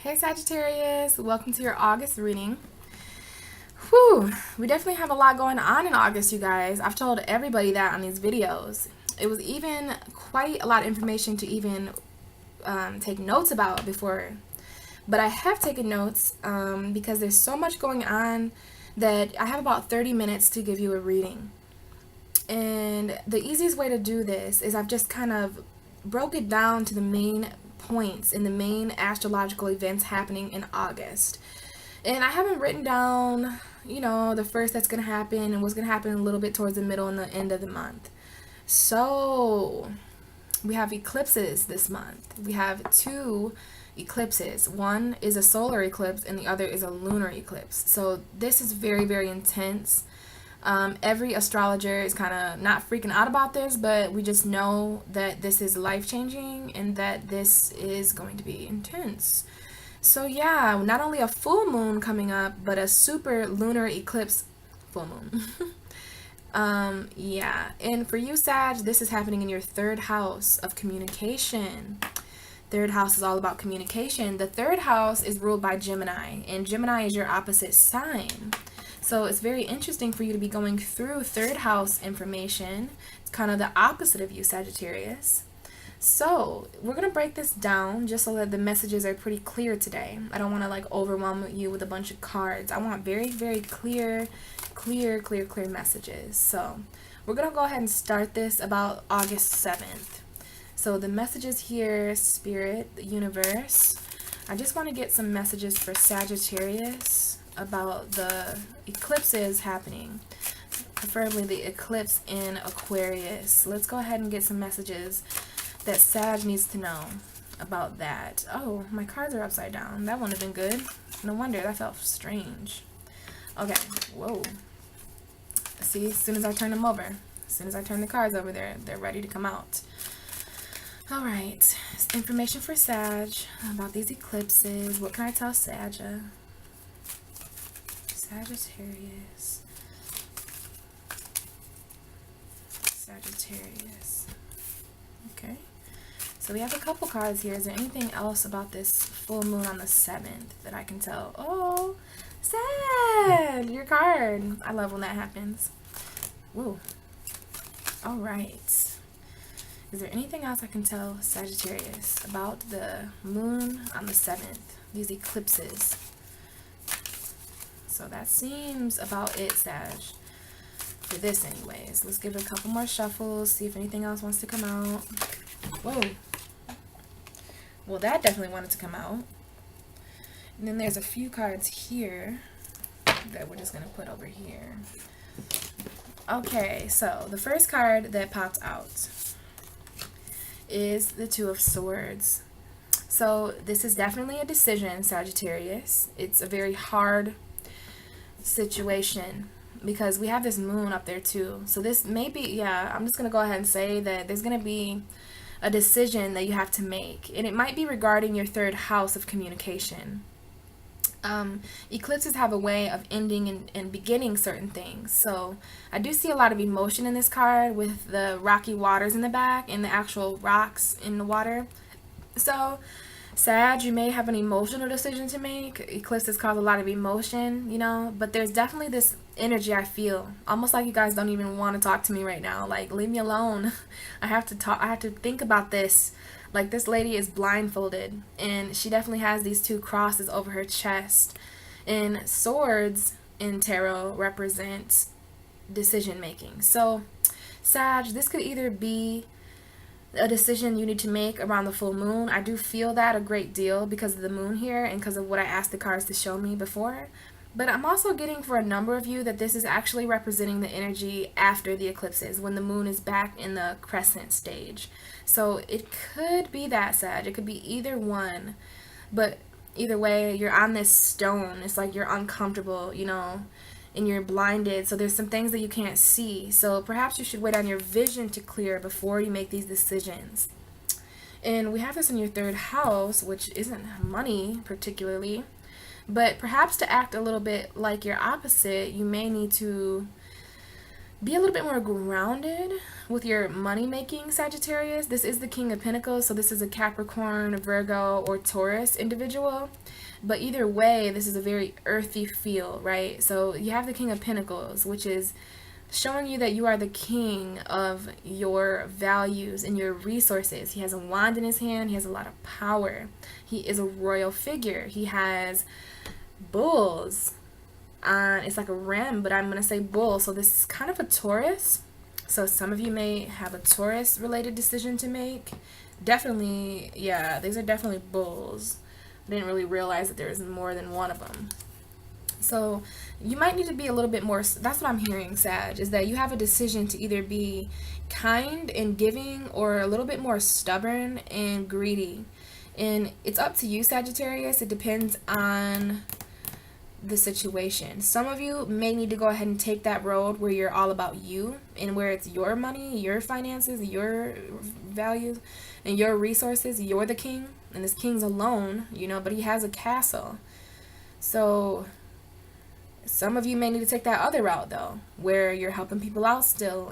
Hey Sagittarius, welcome to your August reading. Whew, we definitely have a lot going on in August, you guys. I've told everybody that on these videos. It was even quite a lot of information to even take notes about before. But I have taken notes because there's so much going on that I have about 30 minutes to give you a reading. And the easiest way to do this is I've just kind of broke it down to the main points and the main astrological events happening in August. And I haven't written down, the first that's going to happen and what's going to happen a little bit towards the middle and the end of the month. So, we have eclipses this month. We have two eclipses. One is a solar eclipse and the other is a lunar eclipse. So, this is very, very intense. Every astrologer is kind of not freaking out about this, but we just know that this is life-changing and that this is going to be intense. So yeah, not only a full moon coming up, but a super lunar eclipse full moon. Yeah, and for you, Sag, this is happening in your third house of communication. Third house is all about communication. The third house is ruled by Gemini, and Gemini is your opposite sign. So it's very interesting for you to be going through third house information. It's kind of the opposite of you, Sagittarius. So we're going to break this down just so that the messages are pretty clear today. I don't want to overwhelm you with a bunch of cards. I want very, very clear messages. So we're going to go ahead and start this about August 7th. So the messages here, Spirit, the universe. I just want to get some messages for Sagittarius about the eclipses happening, preferably the eclipse in Aquarius. Let's go ahead and get some messages that Sag needs to know about that. Oh, my cards are upside down. That wouldn't have been good. No wonder, that felt strange. Okay, whoa. See, as soon as I turn them over, as soon as I turn the cards over, they're ready to come out. All right, information for Sag about these eclipses. What can I tell Sagittarius. Okay. So we have a couple cards here. Is there anything else about this full moon on the 7th that I can tell? Oh, Sag, your card. I love when that happens. Woo. All right. Is there anything else I can tell Sagittarius about the moon on the 7th? These eclipses. So that seems about it, Sag. For this anyways. Let's give it a couple more shuffles, see if anything else wants to come out. Whoa. Well, that definitely wanted to come out. And then there's a few cards here that we're just going to put over here. Okay, so the first card that popped out is the Two of Swords. So this is definitely a decision, Sagittarius. It's a very hard situation because we have this moon up there too. So this may be, yeah, I'm just going to go ahead and say that there's going to be a decision that you have to make. And it might be regarding your third house of communication. Eclipses have a way of ending and beginning certain things. So I do see a lot of emotion in this card with the rocky waters in the back and the actual rocks in the water. So Sag, you may have an emotional decision to make. Eclipses cause a lot of emotion, but there's definitely this energy I feel. Almost like you guys don't even want to talk to me right now. Like, leave me alone. I have to talk. I have to think about this. Like, this lady is blindfolded, and she definitely has these two crosses over her chest. And swords in tarot represent decision making. So, Sag, this could either be a decision you need to make around the full moon. I do feel that a great deal because of the moon here and because of what I asked the cards to show me before. But I'm also getting for a number of you that this is actually representing the energy after the eclipses, when the moon is back in the crescent stage. So it could be that, Sag. It could be either one. But either way, you're on this stone. It's like you're uncomfortable, and you're blinded. So there's some things that you can't see. So perhaps you should wait on your vision to clear before you make these decisions. And we have this in your third house, which isn't money particularly. But perhaps to act a little bit like your opposite, you may need to Be a little bit more grounded with your money making, Sagittarius. This is the King of Pentacles, so this is a Capricorn, Virgo, or Taurus individual. But either way, this is a very earthy feel, right? So you have the King of Pentacles, which is showing you that you are the king of your values and your resources. He has a wand in his hand. He has a lot of power. He is a royal figure. He has bulls. It's like a ram, but I'm going to say bull. So this is kind of a Taurus. So some of you may have a Taurus related decision to make. Definitely, yeah, these are definitely bulls. I didn't really realize that there's more than one of them. So you might need to be a little bit more, that's what I'm hearing, Sag, is that you have a decision to either be kind and giving or a little bit more stubborn and greedy. And it's up to you, Sagittarius. It depends on the situation. Some of you may need to go ahead and take that road where you're all about you and where it's your money, your finances, your values, and your resources. You're the king, and this king's alone, you know, but he has a castle. So some of you may need to take that other route though, where you're helping people out still,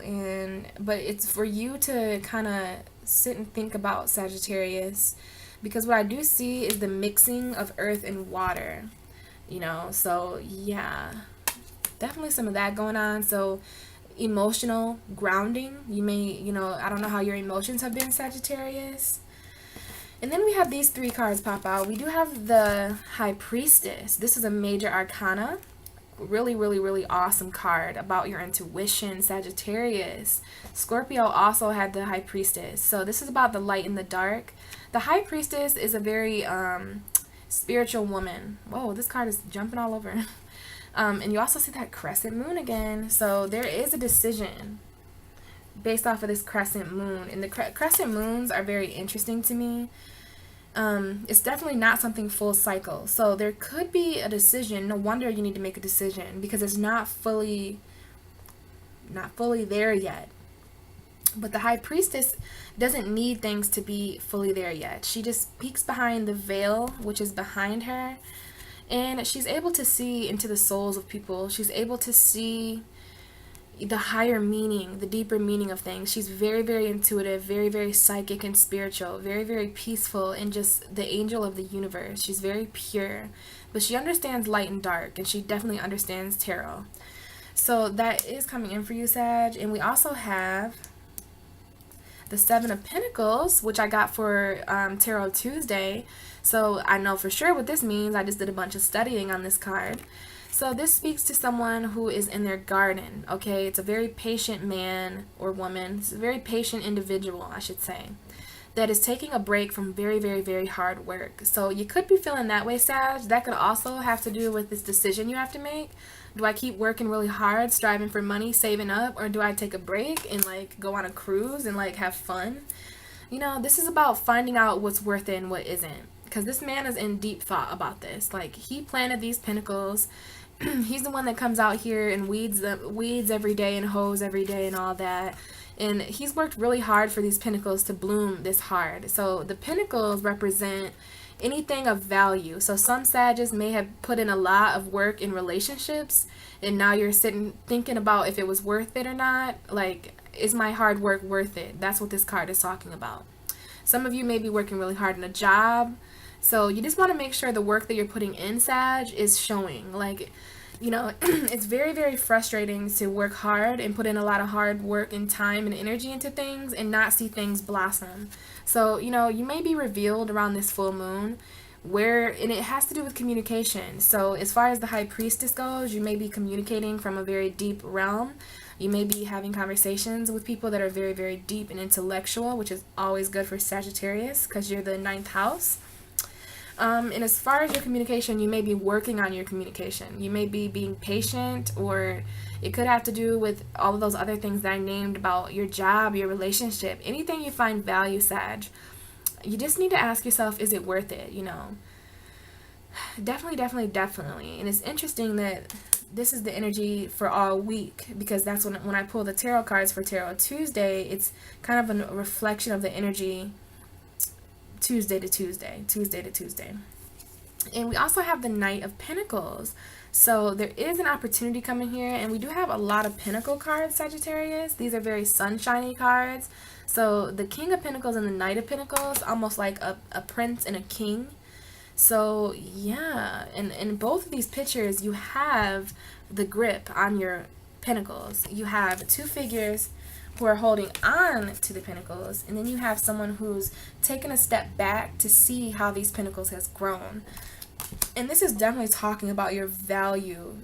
but it's for you to kind of sit and think about, Sagittarius, because what I do see is the mixing of earth and water. You know, so yeah, definitely some of that going on. So emotional grounding, you may, you know, I don't know how your emotions have been, Sagittarius. And then we have these three cards pop out. We do have the High Priestess. This is a major arcana. Really, really, really awesome card about your intuition, Sagittarius. Scorpio also had the High Priestess. So this is about the light and the dark. The High Priestess is a very spiritual woman. Whoa, this card is jumping all over. And you also see that crescent moon again. So there is a decision based off of this crescent moon. And the crescent moons are very interesting to me. It's definitely not something full cycle. So there could be a decision. No wonder you need to make a decision because it's not fully there yet. But the High Priestess doesn't need things to be fully there yet. She just peeks behind the veil, which is behind her, and she's able to see into the souls of people. She's able to see the higher meaning, the deeper meaning of things. She's very, very intuitive, very, very psychic and spiritual, very, very peaceful, and just the angel of the universe. She's very pure, but she understands light and dark, and she definitely understands tarot. So that is coming in for you, Sag. And we also have the Seven of Pentacles, which I got for Tarot Tuesday. So I know for sure what this means. I just did a bunch of studying on this card. So this speaks to someone who is in their garden, okay? It's a very patient man or woman. It's a very patient individual, I should say, that is taking a break from very, very, very hard work. So you could be feeling that way, Sag. That could also have to do with this decision you have to make. Do I keep working really hard, striving for money, saving up, or do I take a break and like go on a cruise and like have fun? You know, this is about finding out what's worth it and what isn't. Because this man is in deep thought about this. Like, he planted these pentacles. He's the one that comes out here and weeds every day and hoes every day and all that. And he's worked really hard for these pentacles to bloom this hard. So the pentacles represent anything of value. So some Sages may have put in a lot of work in relationships, and now you're sitting thinking about if it was worth it or not. Like, is my hard work worth it? That's what this card is talking about. Some of you may be working really hard in a job. So you just want to make sure the work that you're putting in, Sag, is showing. Like, you know, it's very, very frustrating to work hard and put in a lot of hard work and time and energy into things and not see things blossom. So, you know, you may be revealed around this full moon and it has to do with communication. So as far as the High Priestess goes, you may be communicating from a very deep realm. You may be having conversations with people that are very, very deep and intellectual, which is always good for Sagittarius because you're the 9th house. And as far as your communication, you may be working on your communication. You may be being patient, or it could have to do with all of those other things that I named about your job, your relationship, anything you find value, Sag. You just need to ask yourself, is it worth it? You know, definitely, definitely, definitely. And it's interesting that this is the energy for all week, because that's when I pull the tarot cards for Tarot Tuesday, it's kind of a reflection of the energy Tuesday to Tuesday. And we also have the Knight of Pentacles. So there is an opportunity coming here, and we do have a lot of Pentacle cards, Sagittarius. These are very sunshiny cards. So the King of Pentacles and the Knight of Pentacles, almost like a prince and a king. So yeah, and in both of these pictures, you have the grip on your pentacles. You have two figures who are holding on to the pentacles, and then you have someone who's taken a step back to see how these pentacles has grown. And this is definitely talking about your value,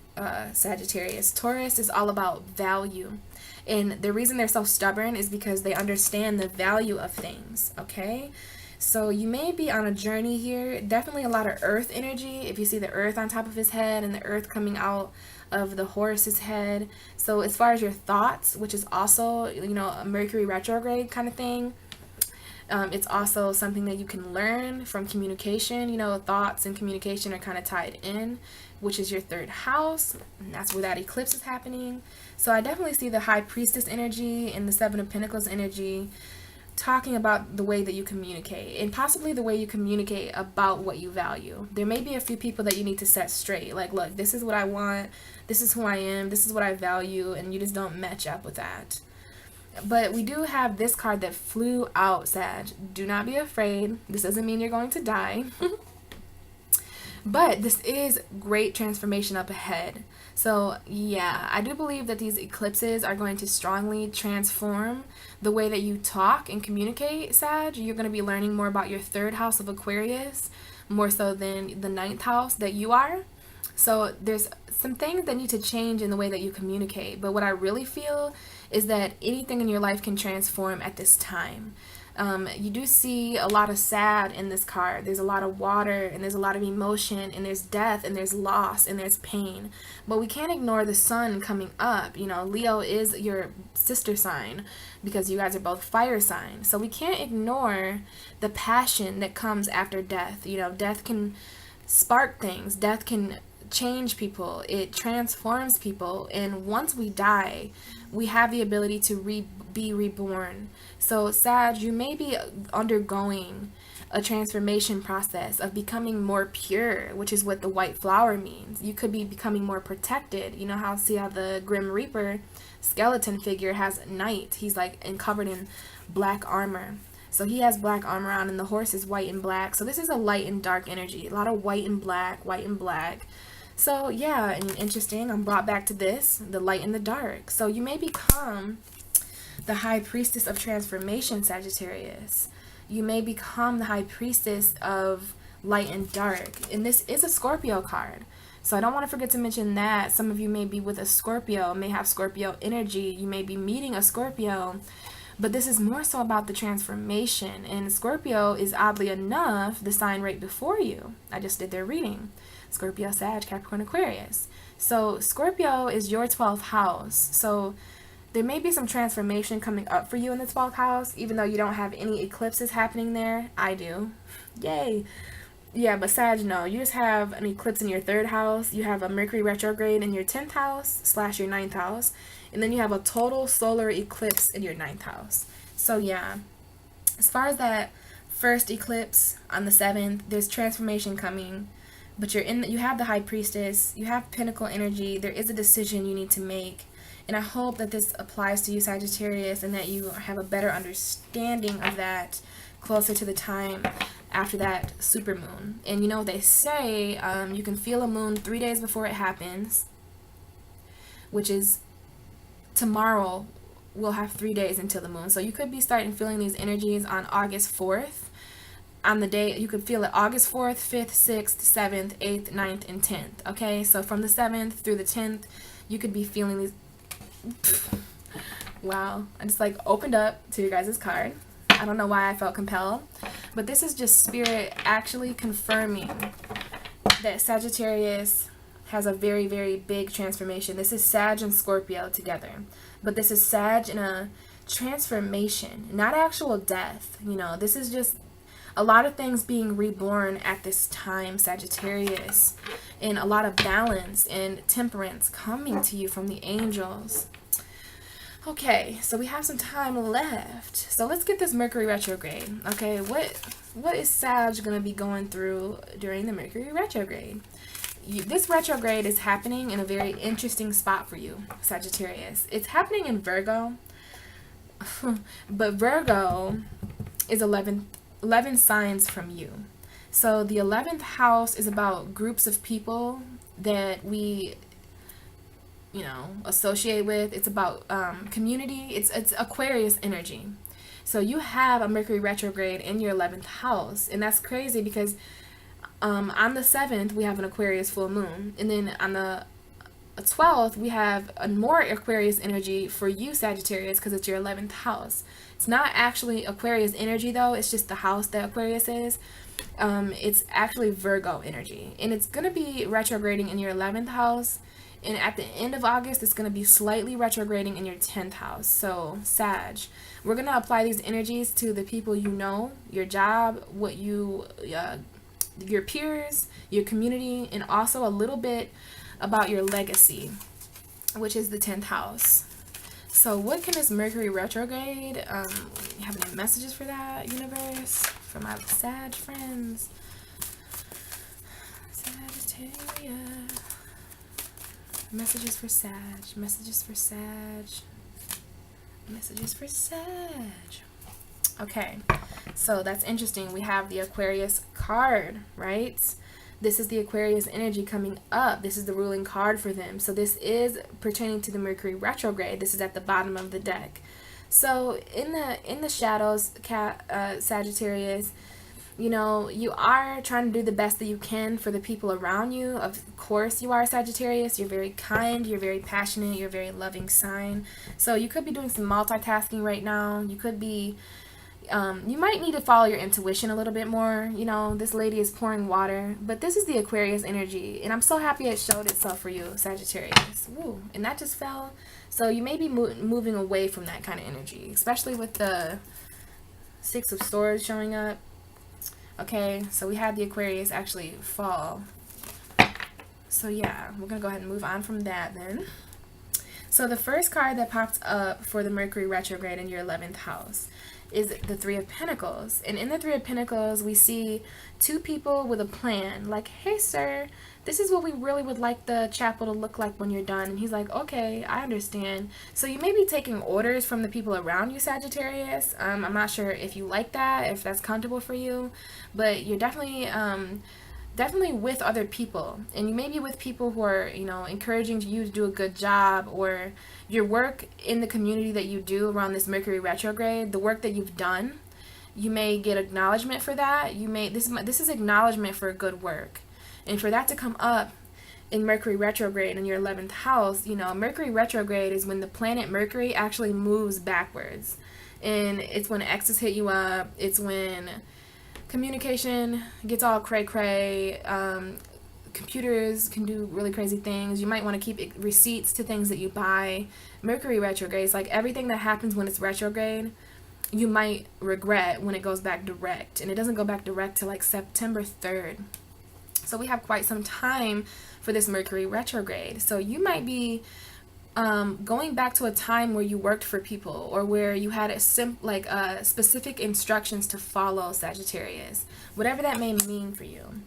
Sagittarius. Taurus is all about value. And the reason they're so stubborn is because they understand the value of things, okay? So you may be on a journey here. Definitely a lot of earth energy. If you see the earth on top of his head and the earth coming out of the horse's head. So as far as your thoughts, which is also, you know, a Mercury retrograde kind of thing. It's also something that you can learn from communication. You know, thoughts and communication are kind of tied in, which is your third house. And that's where that eclipse is happening. So I definitely see the High Priestess energy and the Seven of Pentacles energy talking about the way that you communicate, and possibly the way you communicate about what you value. There may be a few people that you need to set straight. Like, look, this is what I want. This is who I am. This is what I value. And you just don't match up with that. But we do have this card that flew out, Sag. Do not be afraid. This doesn't mean you're going to die. But this is great transformation up ahead. So yeah, I do believe that these eclipses are going to strongly transform the way that you talk and communicate, Sag. You're going to be learning more about your third house of Aquarius, more so than the ninth house that you are. So there's some things that need to change in the way that you communicate. But what I really feel is that anything in your life can transform at this time. You do see a lot of sad in this card. There's a lot of water, and there's a lot of emotion, and there's death, and there's loss, and there's pain. But we can't ignore the sun coming up. You know, Leo is your sister sign because you guys are both fire signs. So we can't ignore the passion that comes after death. You know, death can spark things. Death can change people. It transforms people. And once we die, we have the ability to be reborn. So Sag, you may be undergoing a transformation process of becoming more pure, which is what the white flower means. You could be becoming more protected. You know how, see how the Grim Reaper skeleton figure has night. He's like covered in black armor. So he has black armor on, and the horse is white and black. So this is a light and dark energy. A lot of white and black, white and black. So yeah, and interesting, I'm brought back to this, the light and the dark. So you may become the High Priestess of Transformation, Sagittarius. You may become the High Priestess of Light and Dark. And this is a Scorpio card. So I don't want to forget to mention that. Some of you may be with a Scorpio, may have Scorpio energy. You may be meeting a Scorpio. But this is more so about the transformation. And Scorpio is, oddly enough, the sign right before you. I just did their reading. Scorpio, Sag, Capricorn, Aquarius. So Scorpio is your 12th house. So there may be some transformation coming up for you in the 12th house, even though you don't have any eclipses happening there. I do. Yay. Yeah, but Sag, no. You just have an eclipse in your 3rd house. You have a Mercury retrograde in your 10th house / your 9th house. And then you have a total solar eclipse in your 9th house. So yeah, as far as that first eclipse on the 7th, there's transformation coming. But you have the High Priestess, you have Pentacle energy, there is a decision you need to make. And I hope that this applies to you, Sagittarius, and that you have a better understanding of that closer to the time after that supermoon. And you know what they say, you can feel a moon 3 days before it happens, which is tomorrow. We'll have 3 days until the moon. So you could be starting feeling these energies on August 4th. On the day, you could feel it August 4th, 5th, 6th, 7th, 8th, 9th, and 10th. Okay, so from the 7th through the 10th, you could be feeling these. Wow, I just like opened up to your guys' card. I don't know why I felt compelled, but this is just spirit actually confirming that Sagittarius has a very, very big transformation. This is Sag and Scorpio together, but this is Sag in a transformation, not actual death. You know, this is just a lot of things being reborn at this time, Sagittarius, and a lot of balance and temperance coming to you from the angels. Okay, so we have some time left. So let's get this Mercury retrograde. Okay, what is Sag going to be going through during the Mercury retrograde? this retrograde is happening in a very interesting spot for you, Sagittarius. It's happening in Virgo, but Virgo is 11 signs from you. So the 11th house is about groups of people that we, associate with. It's about community. It's Aquarius energy. So you have a Mercury retrograde in your 11th house, and that's crazy because on the 7th we have an Aquarius full moon, and then on the 12th we have a more Aquarius energy for you, Sagittarius, because it's your 11th house. It's not actually Aquarius energy though, it's just the house that Aquarius is. It's actually Virgo energy, and it's going to be retrograding in your 11th house, and at the end of August it's going to be slightly retrograding in your 10th house. So Sag, we're going to apply these energies to the people you know, your job, what you your peers, your community, and also a little bit about your legacy, which is the 10th house. So what can this Mercury retrograde, have any messages for that, universe, for my Sag friends? Sagittarius. Messages for Sag, messages for Sag, messages for Sag. Okay, so that's interesting. We have the Aquarius card, right? This is the Aquarius energy coming up. This is the ruling card for them. So this is pertaining to the Mercury retrograde. This is at the bottom of the deck. So in the shadows, Sagittarius, you are trying to do the best that you can for the people around you. Of course you are, Sagittarius. You're very kind, you're very passionate, you're a very loving sign. So you could be doing some multitasking right now. You could be you might need to follow your intuition a little bit more. This lady is pouring water, but this is the Aquarius energy, and I'm so happy it showed itself for you, Sagittarius. Woo, and that just fell. So you may be moving away from that kind of energy, especially with the Six of Swords showing up. Okay, so we had the Aquarius actually fall. So yeah, we're gonna go ahead and move on from that then. So the first card that popped up for the Mercury retrograde in your 11th house is the Three of Pentacles. And in the Three of Pentacles, we see two people with a plan. Like, hey, sir, this is what we really would like the chapel to look like when you're done. And he's like, okay, I understand. So you may be taking orders from the people around you, Sagittarius. I'm not sure if you like that, if that's comfortable for you. But you're definitely with other people, and you may be with people who are encouraging you to do a good job, or your work in the community that you do around this Mercury retrograde, the work that you've done, you may get acknowledgement for that. This is acknowledgement for good work, and for that to come up in Mercury retrograde in your 11th house, Mercury retrograde is when the planet Mercury actually moves backwards, and it's when exes hit you up. It's when communication gets all cray-cray. Computers can do really crazy things. You might want to keep receipts to things that you buy. Mercury retrograde is like everything that happens when it's retrograde, you might regret when it goes back direct. And it doesn't go back direct till like September 3rd. So we have quite some time for this Mercury retrograde. So you might be going back to a time where you worked for people, or where you had specific instructions to follow, Sagittarius, whatever that may mean for you.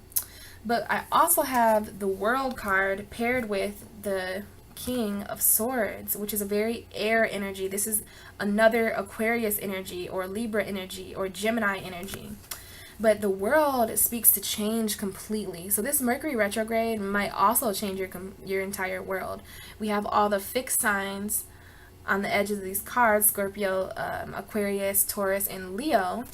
But I also have the World card paired with the King of Swords, which is a very air energy. This is another Aquarius energy, or Libra energy, or Gemini energy. But the World speaks to change completely. So this Mercury retrograde might also change your entire world. We have all the fixed signs on the edges of these cards: Scorpio, Aquarius, Taurus, and Leo.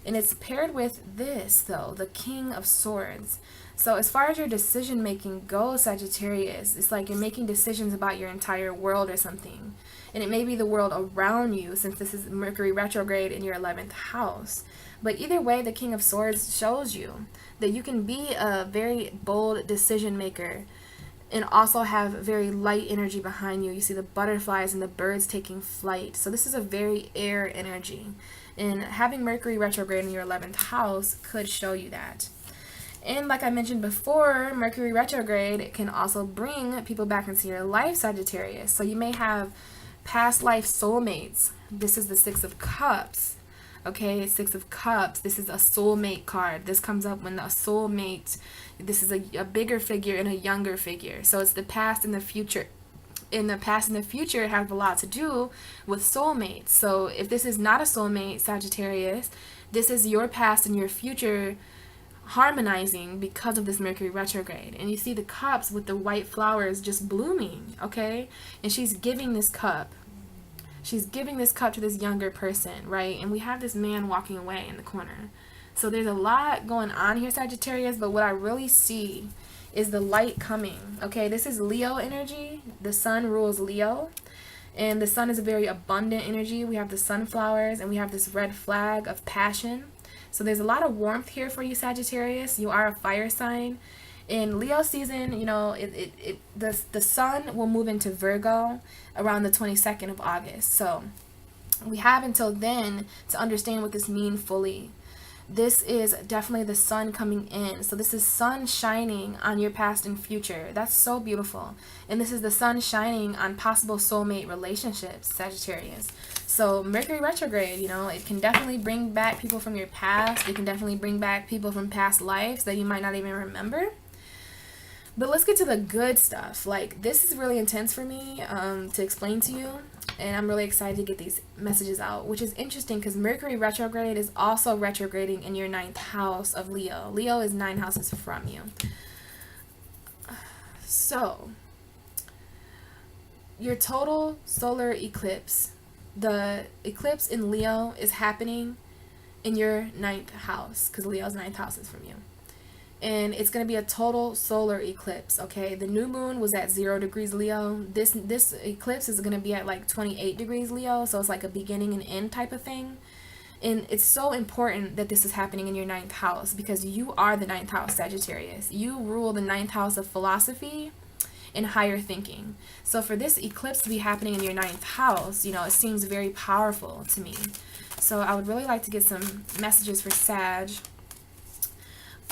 And it's paired with this, though, the King of Swords. So as far as your decision making goes, Sagittarius, it's like you're making decisions about your entire world or something. And it may be the world around you, since this is Mercury retrograde in your 11th house. But either way, the King of Swords shows you that you can be a very bold decision maker and also have very light energy behind you. You see the butterflies and the birds taking flight. So this is a very air energy. And having Mercury retrograde in your 11th house could show you that. And like I mentioned before, Mercury retrograde can also bring people back into your life, Sagittarius. So you may have past life soulmates. This is the Six of Cups. Okay, Six of Cups. This is a soulmate card. This comes up when a soulmate, this is a bigger figure and a younger figure. So it's the past and the future. In the past and the future, it has a lot to do with soulmates. So if this is not a soulmate, Sagittarius, this is your past and your future harmonizing because of this Mercury retrograde. And you see the cups with the white flowers just blooming, okay? And she's giving this cup. She's giving this cup to this younger person, right? And we have this man walking away in the corner. So there's a lot going on here, Sagittarius, but what I really see is the light coming, okay? This is Leo energy. The sun rules Leo. And the sun is a very abundant energy. We have the sunflowers and we have this red flag of passion. So there's a lot of warmth here for you, Sagittarius. You are a fire sign. In Leo season, you know, the sun will move into Virgo around the 22nd of August. So we have until then to understand what this means fully. This is definitely the sun coming in. So this is sun shining on your past and future. That's so beautiful. And this is the sun shining on possible soulmate relationships, Sagittarius. So Mercury retrograde, you know, it can definitely bring back people from your past. It can definitely bring back people from past lives that you might not even remember. But let's get to the good stuff. Like, this is really intense for me to explain to you. And I'm really excited to get these messages out, which is interesting because Mercury retrograde is also retrograding in your 9th house of Leo. Leo is 9 houses from you. So, your total solar eclipse, the eclipse in Leo is happening in your 9th house because Leo's 9th house is from you. And it's going to be a total solar eclipse, okay? The new moon was at 0 degrees Leo. This eclipse is going to be at like 28 degrees Leo, so it's like a beginning and end type of thing. And it's so important that this is happening in your 9th house because you are the 9th house, Sagittarius. You rule the 9th house of philosophy and higher thinking. So for this eclipse to be happening in your 9th house, you know, it seems very powerful to me. So I would really like to get some messages for Sag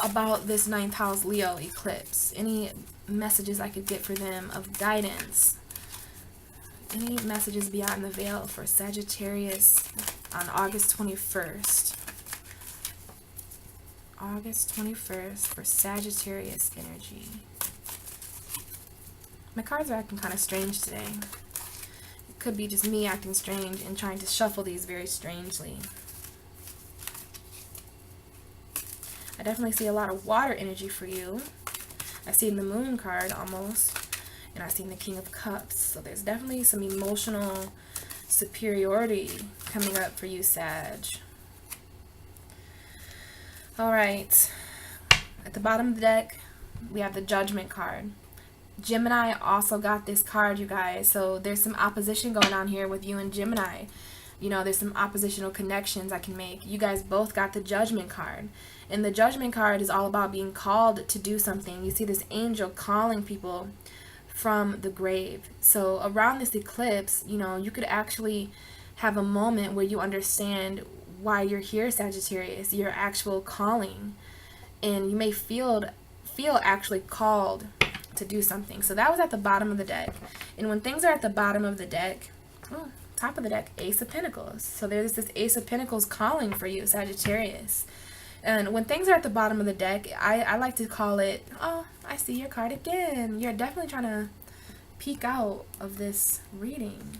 about this 9th house Leo eclipse. Any messages I could get for them of guidance. Any messages beyond the veil for Sagittarius on August 21st. August 21st for Sagittarius energy. My cards are acting kind of strange today. It could be just me acting strange and trying to shuffle these very strangely. I definitely see a lot of water energy for you. I see the moon card almost. And I see the King of Cups. So there's definitely some emotional superiority coming up for you, Sag. Alright. At the bottom of the deck, we have the Judgment card. Gemini also got this card, you guys. So there's some opposition going on here with you and Gemini. You know, there's some oppositional connections I can make. You guys both got the Judgment card. And the Judgment card is all about being called to do something. You see this angel calling people from the grave. So around this eclipse, you know, you could actually have a moment where you understand why you're here, Sagittarius, your actual calling. And you may feel actually called to do something. So that was at the bottom of the deck. And when things are at the bottom of the deck, oh, top of the deck, Ace of Pentacles. So there's this Ace of Pentacles calling for you, Sagittarius. And when things are at the bottom of the deck, I like to call it, oh, I see your card again. You're definitely trying to peek out of this reading.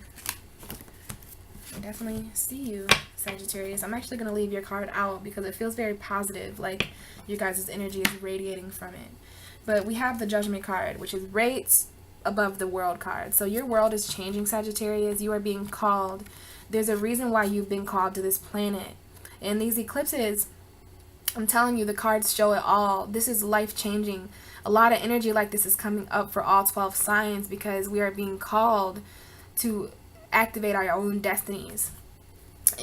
I definitely see you, Sagittarius. I'm actually going to leave your card out because it feels very positive, like your guys' energy is radiating from it. But we have the Judgment card, which is right above the World card. So your world is changing, Sagittarius. You are being called. There's a reason why you've been called to this planet. And these eclipses, I'm telling you, the cards show it all. This is life-changing. A lot of energy like this is coming up for all 12 signs because we are being called to activate our own destinies.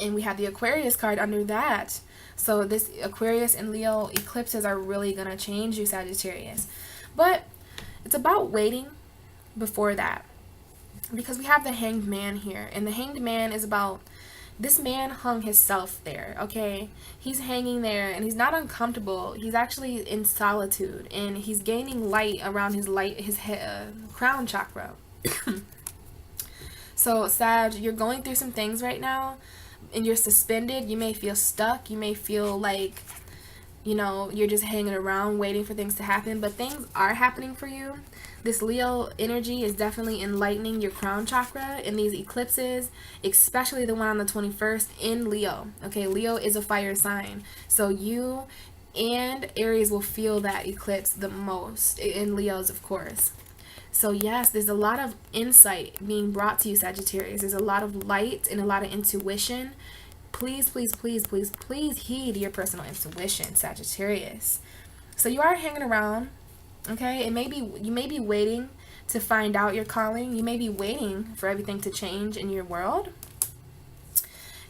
And we have the Aquarius card under that. So this Aquarius and Leo eclipses are really going to change you, Sagittarius. But it's about waiting before that. Because we have the Hanged Man here. And the Hanged Man is about, this man hung himself there, okay? He's hanging there and he's not uncomfortable. He's actually in solitude and he's gaining light around his crown chakra. So, Sag, you're going through some things right now. and you're suspended. You may feel stuck. You may feel like, you know, you're just hanging around waiting for things to happen, but things are happening for you. This Leo energy is definitely enlightening your crown chakra in these eclipses, especially the one on the 21st in Leo. Okay, Leo is a fire sign. So you and Aries will feel that eclipse the most, in Leos, of course. So yes, there's a lot of insight being brought to you, Sagittarius. There's a lot of light and a lot of intuition. Please, please, please, please, please heed your personal intuition, Sagittarius. So you are hanging around. Okay, you may be waiting to find out your calling. You may be waiting for everything to change in your world.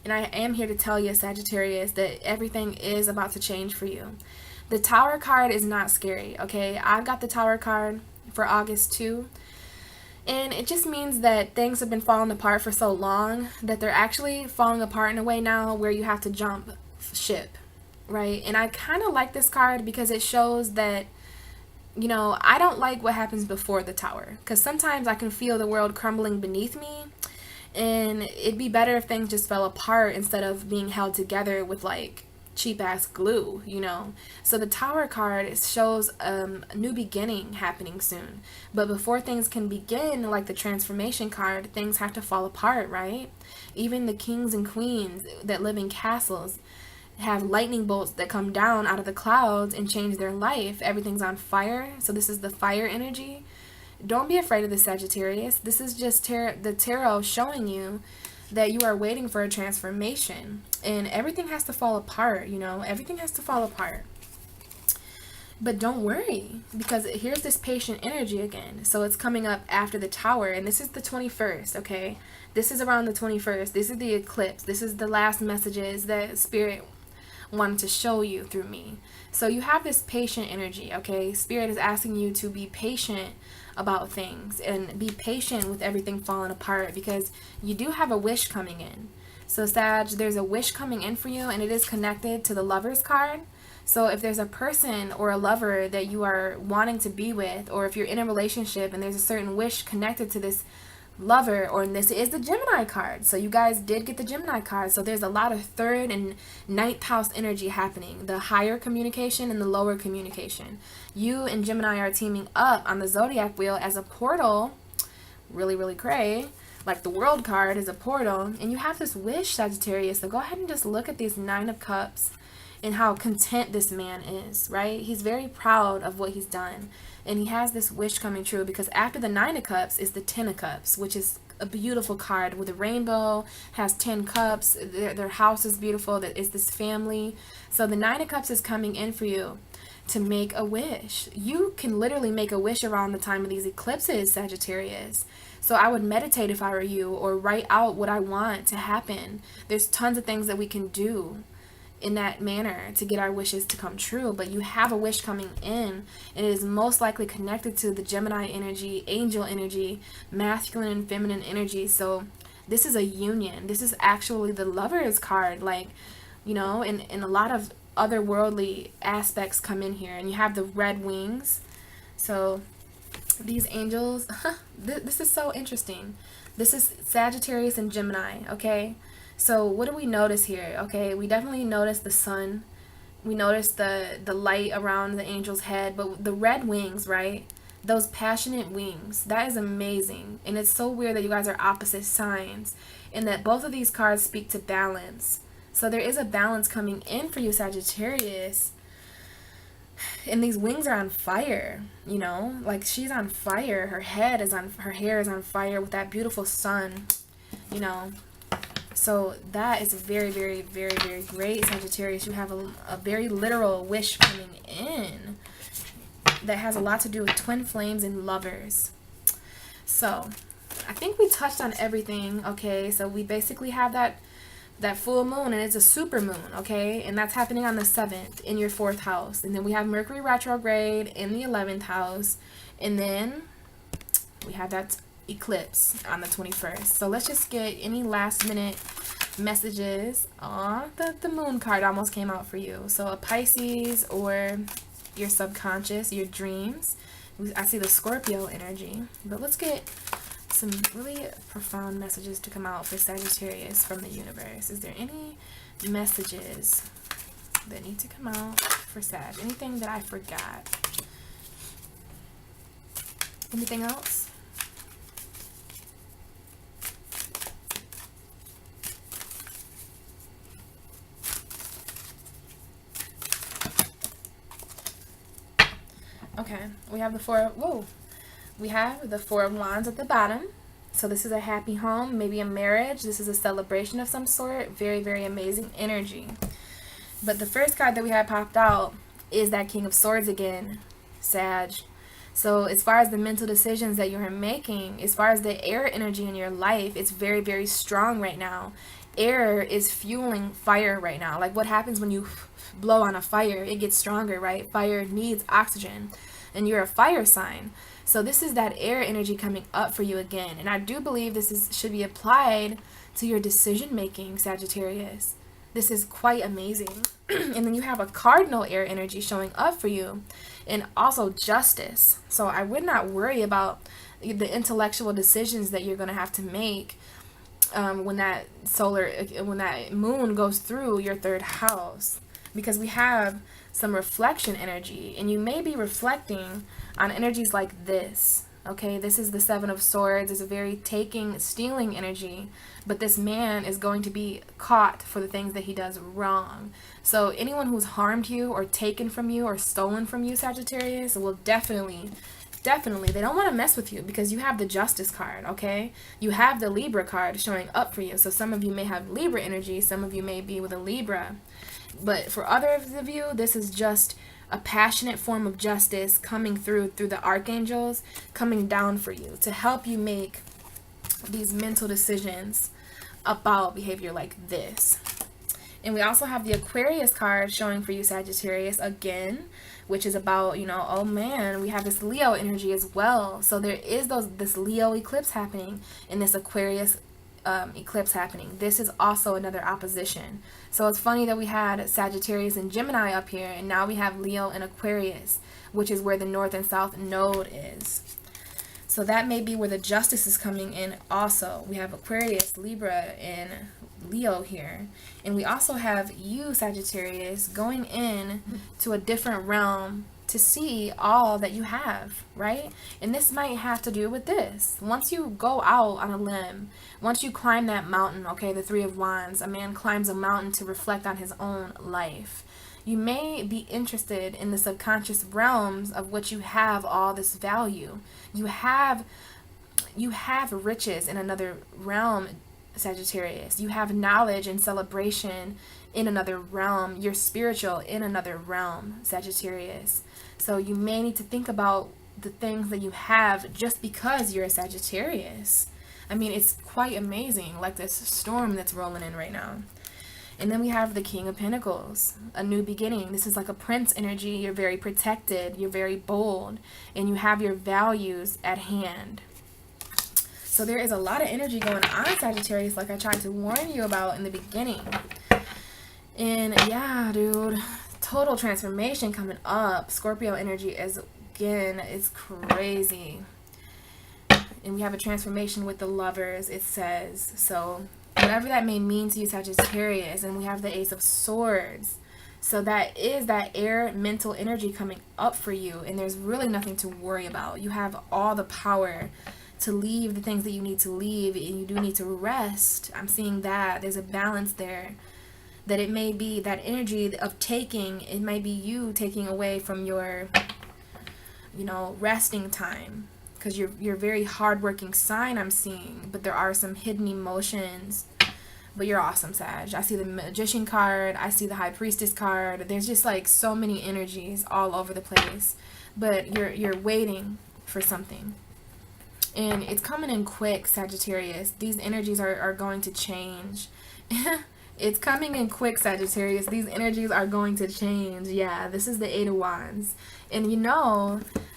And I am here to tell you, Sagittarius, that everything is about to change for you. The Tower card is not scary, okay? I got the Tower card for August 2. And it just means that things have been falling apart for so long that they're actually falling apart in a way now where you have to jump ship, right? And I kind of like this card because it shows that, you know, I don't like what happens before the Tower, because sometimes I can feel the world crumbling beneath me, and it'd be better if things just fell apart instead of being held together with like cheap ass glue, you know. So the Tower card shows a new beginning happening soon, but before things can begin, like the transformation card, things have to fall apart, right? Even the kings and queens that live in castles have lightning bolts that come down out of the clouds and change their life. Everything's on fire. So this is the fire energy. Don't be afraid of the Sagittarius. This is just the tarot showing you that you are waiting for a transformation, and everything has to fall apart, you know. Everything has to fall apart. But don't worry, because here's this patient energy again. So it's coming up after the Tower, and this is the 21st, okay? This is around the 21st. This is the eclipse. This is the last messages that Spirit wanted to show you through me. So you have this patient energy, okay? Spirit is asking you to be patient about things and be patient with everything falling apart, because you do have a wish coming in. So Sag, there's a wish coming in for you, and it is connected to the Lovers card. So if there's a person or a lover that you are wanting to be with, or if you're in a relationship and there's a certain wish connected to this lover, or this is the Gemini card. So you guys did get the Gemini card. So there's a lot of 3rd and 9th house energy happening. The higher communication and the lower communication. You and Gemini are teaming up on the zodiac wheel as a portal. Really, really cray. Like the World card is a portal. And you have this wish, Sagittarius. So go ahead and just look at these 9 of Cups and how content this man is, right? He's very proud of what he's done. And he has this wish coming true, because after the 9 of Cups is the 10 of Cups, which is a beautiful card with a rainbow, has 10 cups. Their house is beautiful. That is this family. So the 9 of Cups is coming in for you to make a wish. You can literally make a wish around the time of these eclipses, Sagittarius. So I would meditate if I were you, or write out what I want to happen. There's tons of things that we can do in that manner to get our wishes to come true. But you have a wish coming in, and it is most likely connected to the Gemini energy, angel energy, masculine and feminine energy. So this is a union. This is actually the Lovers card, like, you know, and a lot of otherworldly aspects come in here. And you have the red wings. So these angels, this is so interesting. This is Sagittarius and Gemini, okay? So what do we notice here? Okay, we definitely notice the sun. We notice the light around the angel's head, but the red wings, right? Those passionate wings, that is amazing. And it's so weird that you guys are opposite signs, and that both of these cards speak to balance. So there is a balance coming in for you, Sagittarius. And these wings are on fire, you know? Like, she's on fire. Her hair is on fire with that beautiful sun, you know? So that is very, very, very, very great, Sagittarius. You have a very literal wish coming in that has a lot to do with twin flames and lovers. So I think we touched on everything, okay? So we basically have that full moon, and it's a super moon, okay? And that's happening on the 7th in your 4th house. And then we have Mercury retrograde in the 11th house. And then we have that eclipse on the 21st. So let's just get any last minute messages. The moon card almost came out for you. So a Pisces, or your subconscious, your dreams. I see the Scorpio energy. But let's get some really profound messages to come out for Sagittarius from the universe. Is there any messages that need to come out for Sag? Anything that I forgot? Anything else? Okay, we have the we have the Four of Wands at the bottom. So this is a happy home, maybe a marriage. This is a celebration of some sort. Very, very amazing energy. But the first card that we had popped out is that King of Swords again, Sag. So as far as the mental decisions that you're making, as far as the air energy in your life, it's very, very strong right now. Air is fueling fire right now. Like what happens when you blow on a fire, it gets stronger, right? Fire needs oxygen, and you're a fire sign. So this is that air energy coming up for you again. And I do believe this should be applied to your decision making, Sagittarius. This is quite amazing. And then you have a cardinal air energy showing up for you, and also justice. So I would not worry about the intellectual decisions that you're going to have to make when that moon goes through your third house, because we have some reflection energy, and you may be reflecting on energies like this. Okay, this is the Seven of Swords. It's a very taking, stealing energy, but this man is going to be caught for the things that he does wrong. So anyone who's harmed you or taken from you or stolen from you, Sagittarius, will definitely, they don't want to mess with you, because you have the Justice card, okay? You have the Libra card showing up for you. So some of you may have Libra energy, some of you may be with a Libra. But for others of you, this is just a passionate form of justice coming through the archangels, coming down for you to help you make these mental decisions about behavior like this. And we also have the Aquarius card showing for you, Sagittarius, again, which is about, oh man, we have this Leo energy as well. So there is this Leo eclipse happening and this Aquarius eclipse happening. This is also another opposition. So it's funny that we had Sagittarius and Gemini up here, and now we have Leo and Aquarius, which is where the North and South node is. So that may be where the justice is coming in also. We have Aquarius, Libra, and Leo here. And we also have you, Sagittarius, going in to a different realm to see all that you have, right? And this might have to do with this. Once you go out on a limb, once you climb that mountain, okay, the Three of Wands, a man climbs a mountain to reflect on his own life. You may be interested in the subconscious realms of which you have all this value. You have riches in another realm, Sagittarius. You have knowledge and celebration in another realm. You're spiritual in another realm, Sagittarius. So you may need to think about the things that you have just because you're a Sagittarius. I mean, it's quite amazing, like this storm that's rolling in right now. And then we have the King of Pentacles, a new beginning. This is like a prince energy. You're very protected, you're very bold, and you have your values at hand. So there is a lot of energy going on, Sagittarius, like I tried to warn you about in the beginning. And yeah, dude, total transformation coming up. Scorpio energy is, again, it's crazy. And we have a transformation with the Lovers, it says. So whatever that may mean to you, Sagittarius. And we have the Ace of Swords. So that is that air mental energy coming up for you. And there's really nothing to worry about. You have all the power to leave the things that you need to leave. And you do need to rest. I'm seeing that. There's a balance there. That it may be that energy of taking, it might be you taking away from your, resting time. Because you're a very hardworking sign, I'm seeing. But there are some hidden emotions. But you're awesome, Sag. I see the Magician card. I see the High Priestess card. There's just like so many energies all over the place. But you're waiting for something. And it's coming in quick, Sagittarius. These energies are going to change. It's coming in quick, Sagittarius. These energies are going to change. Yeah, this is the Eight of Wands. And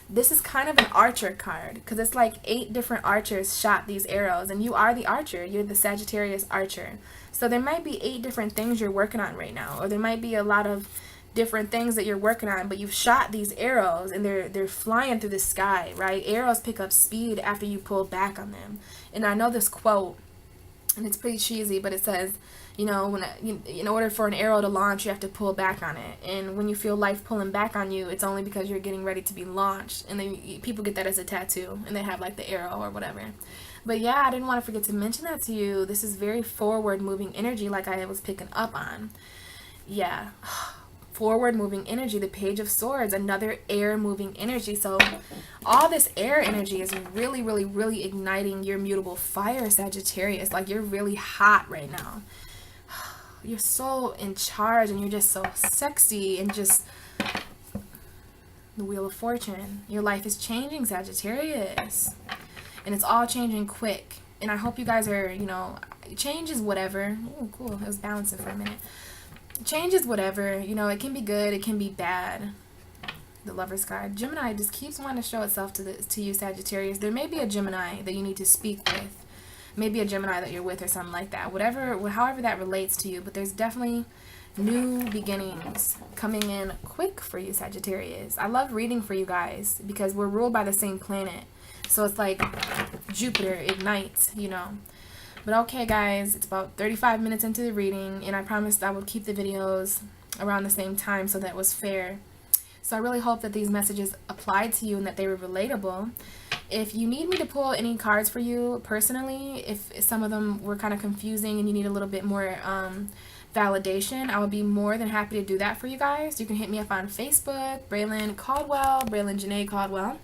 this is kind of an archer card, because it's like 8 different archers shot these arrows, and you are the archer. You're the Sagittarius archer. So there might be 8 different things you're working on right now, or there might be a lot of different things that you're working on, but you've shot these arrows and they're flying through the sky, right? Arrows pick up speed after you pull back on them. And I know this quote, and it's pretty cheesy, but it says, you know, in order for an arrow to launch, you have to pull back on it. And when you feel life pulling back on you, it's only because you're getting ready to be launched. And then people get that as a tattoo, and they have like the arrow or whatever. But yeah, I didn't want to forget to mention that to you. This is very forward moving energy, like I was picking up on. Yeah. Forward moving energy, the Page of Swords, another air moving energy. So all this air energy is really, really, really igniting your mutable fire, Sagittarius. Like, you're really hot right now. You're so in charge, and you're just so sexy, and just the Wheel of Fortune. Your life is changing, Sagittarius, and it's all changing quick. And I hope you guys are, you know, change is whatever. Oh, cool. It was balancing for a minute. Change is whatever, you know, it can be good, it can be bad. The Lover's card. Gemini just keeps wanting to show itself to you, Sagittarius. There may be a Gemini that you need to speak with. Maybe a Gemini that you're with or something like that. However that relates to you. But there's definitely new beginnings coming in quick for you, Sagittarius. I love reading for you guys because we're ruled by the same planet. So it's like Jupiter ignites, you know. But okay, guys, it's about 35 minutes into the reading, and I promised I would keep the videos around the same time so that was fair. So I really hope that these messages applied to you and that they were relatable. If you need me to pull any cards for you personally, if some of them were kind of confusing and you need a little bit more validation, I would be more than happy to do that for you guys. You can hit me up on Facebook, Braylon Caldwell, Braylon Janae Caldwell.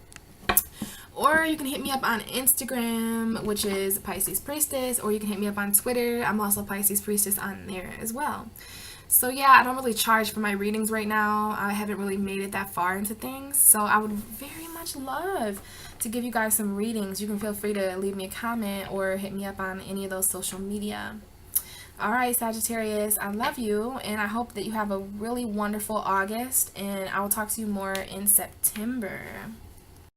Or you can hit me up on Instagram, which is Pisces Priestess, or you can hit me up on Twitter. I'm also Pisces Priestess on there as well. So yeah, I don't really charge for my readings right now. I haven't really made it that far into things. So I would very much love to give you guys some readings. You can feel free to leave me a comment or hit me up on any of those social media. Alright, Sagittarius, I love you, and I hope that you have a really wonderful August, and I will talk to you more in September.